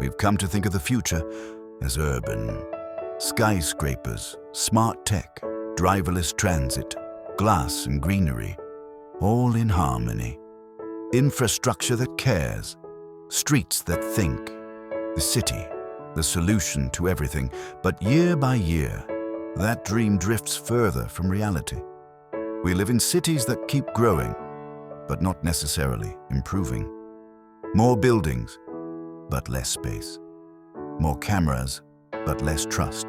We've come to think of the future as urban. Skyscrapers, smart tech, driverless transit, glass and greenery, all in harmony. Infrastructure that cares, streets that think. The city, the solution to everything. But year by year, that dream drifts further from reality. We live in cities that keep growing, but not necessarily improving. More buildings, but less space. More cameras, but less trust.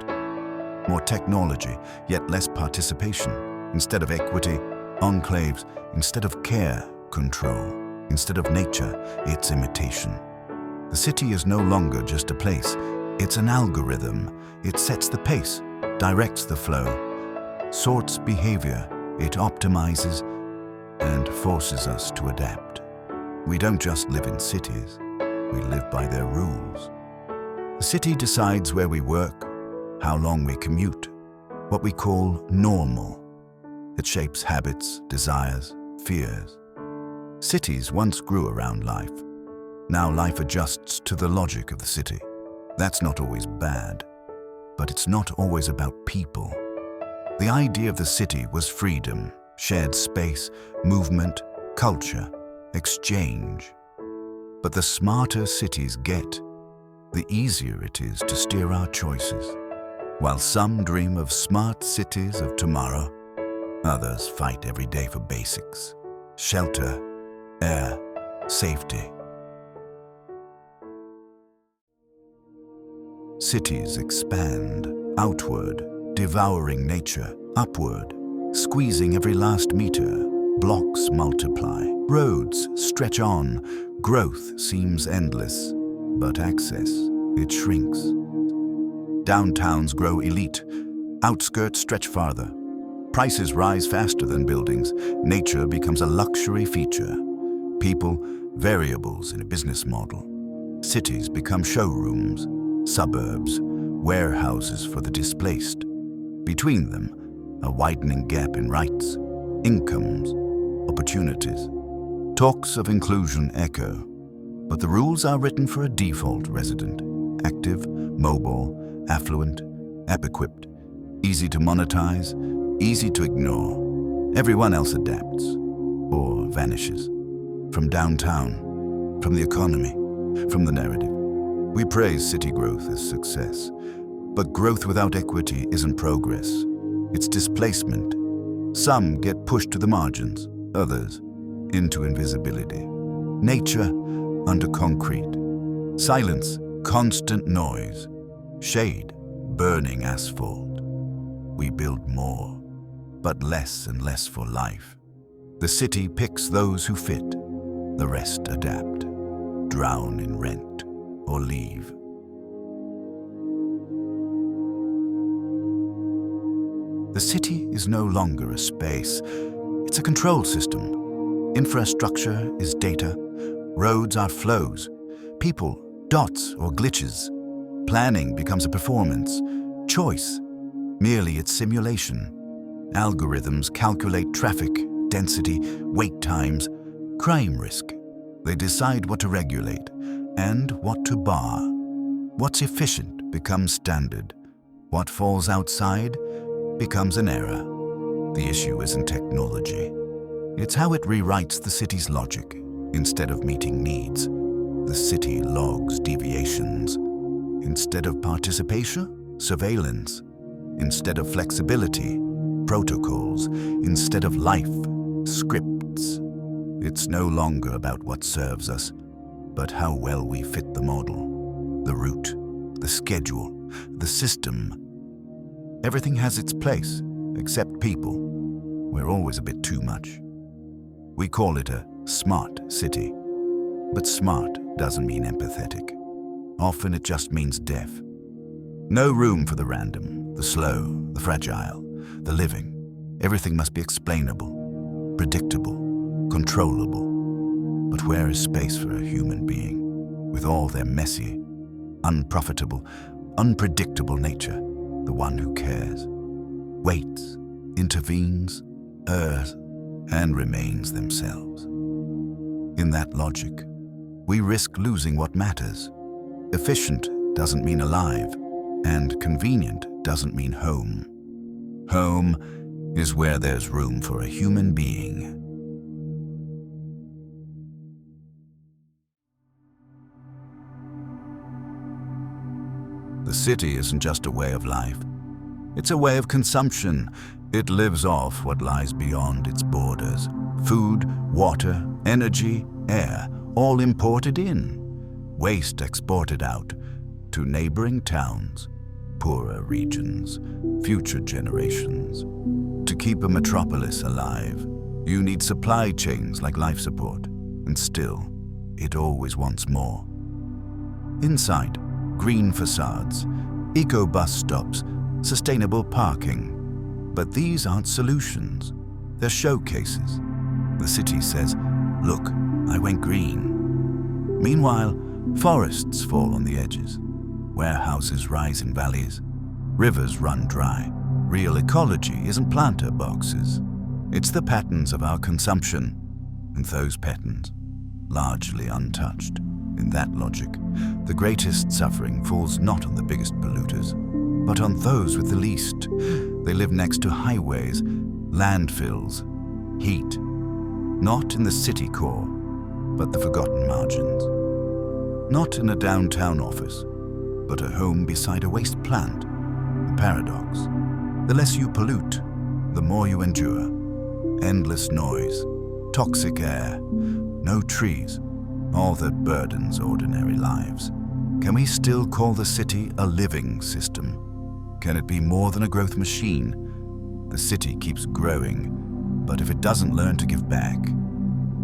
More technology, yet less participation. Instead of equity, enclaves. Instead of care, control. Instead of nature, it's imitation. The city is no longer just a place. It's an algorithm. It sets the pace, directs the flow, sorts behavior. It optimizes and forces us to adapt. We don't just live in cities. We live by their rules. The city decides where we work, how long we commute, what we call normal. It shapes habits, desires, fears. Cities once grew around life. Now life adjusts to the logic of the city. That's not always bad, but it's not always about people. The idea of the city was freedom, shared space, movement, culture, exchange. But the smarter cities get, the easier it is to steer our choices. While some dream of smart cities of tomorrow, others fight every day for basics: shelter, air, safety. Cities expand outward, devouring nature, upward, squeezing every last meter. Blocks multiply, roads stretch on, growth seems endless, but access, it shrinks. Downtowns grow elite, outskirts stretch farther. Prices rise faster than buildings. Nature becomes a luxury feature. People, variables in a business model. Cities become showrooms, suburbs, warehouses for the displaced. Between them, a widening gap in rights, incomes, opportunities. Talks of inclusion echo, but the rules are written for a default resident: active, mobile, affluent, app-equipped, easy to monetize, easy to ignore. Everyone else adapts or vanishes. From downtown, from the economy, from the narrative. We praise city growth as success, but growth without equity isn't progress. It's displacement. Some get pushed to the margins, others into invisibility. Nature under concrete. Silence, constant noise. Shade, burning asphalt. We build more, but less and less for life. The city picks those who fit. The rest adapt, drown in rent, or leave. The city is no longer a space. It's a control system. Infrastructure is data. Roads are flows. People, dots or glitches. Planning becomes a performance. Choice, merely its simulation. Algorithms calculate traffic, density, wait times, crime risk. They decide what to regulate and what to bar. What's efficient becomes standard. What falls outside becomes an error. The issue isn't technology. It's how it rewrites the city's logic. Instead of meeting needs, the city logs deviations. Instead of participation, surveillance. Instead of flexibility, protocols. Instead of life, scripts. It's no longer about what serves us, but how well we fit the model, the route, the schedule, the system. Everything has its place, except people. We're always a bit too much. We call it a smart city. But smart doesn't mean empathetic. Often it just means deaf. No room for the random, the slow, the fragile, the living. Everything must be explainable, predictable, controllable. But where is space for a human being, with all their messy, unprofitable, unpredictable nature, the one who cares, waits, intervenes, errs, and remains themselves? In that logic, we risk losing what matters. Efficient doesn't mean alive, and convenient doesn't mean home. Home is where there's room for a human being. The city isn't just a way of life. It's a way of consumption. It lives off what lies beyond its borders. Food, water, energy, air, all imported in. Waste exported out to neighboring towns, poorer regions, future generations. To keep a metropolis alive, you need supply chains like life support, and still, it always wants more. Inside, green facades, eco-bus stops, sustainable parking. But these aren't solutions. They're showcases. The city says, "Look, I went green." Meanwhile, forests fall on the edges. Warehouses rise in valleys. Rivers run dry. Real ecology isn't planter boxes. It's the patterns of our consumption, and those patterns, largely untouched. In that logic, the greatest suffering falls not on the biggest polluters, but on those with the least. They live next to highways, landfills, heat. Not in the city core, but the forgotten margins. Not in a downtown office, but a home beside a waste plant. A paradox. The less you pollute, the more you endure. Endless noise, toxic air, no trees, all that burdens ordinary lives. Can we still call the city a living system? Can it be more than a growth machine? The city keeps growing, but if it doesn't learn to give back,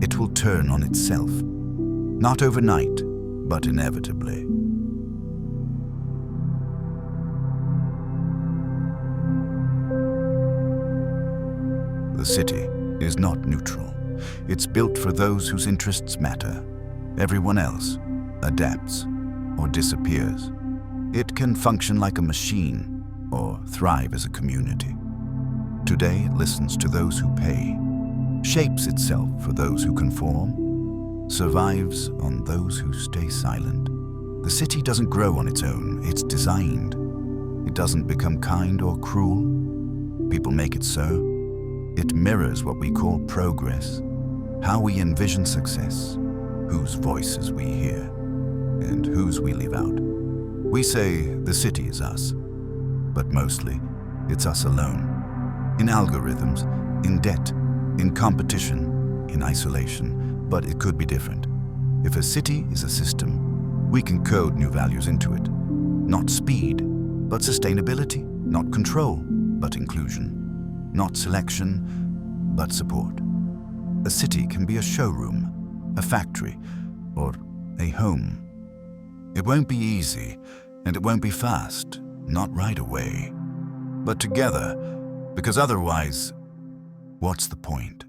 it will turn on itself. Not overnight, but inevitably. The city is not neutral. It's built for those whose interests matter. Everyone else adapts or disappears. It can function like a machine or thrive as a community. Today it listens to those who pay, shapes itself for those who conform, survives on those who stay silent. The city doesn't grow on its own, it's designed. It doesn't become kind or cruel. People make it so. It mirrors what we call progress, how we envision success, whose voices we hear, and whose we leave out. We say the city is us, but mostly it's us alone. In algorithms, in debt, in competition, in isolation, but it could be different. If a city is a system, we can code new values into it. Not speed, but sustainability. Not control, but inclusion. Not selection, but support. A city can be a showroom, a factory, or a home. It won't be easy, and it won't be fast, not right away. But together, because otherwise, what's the point?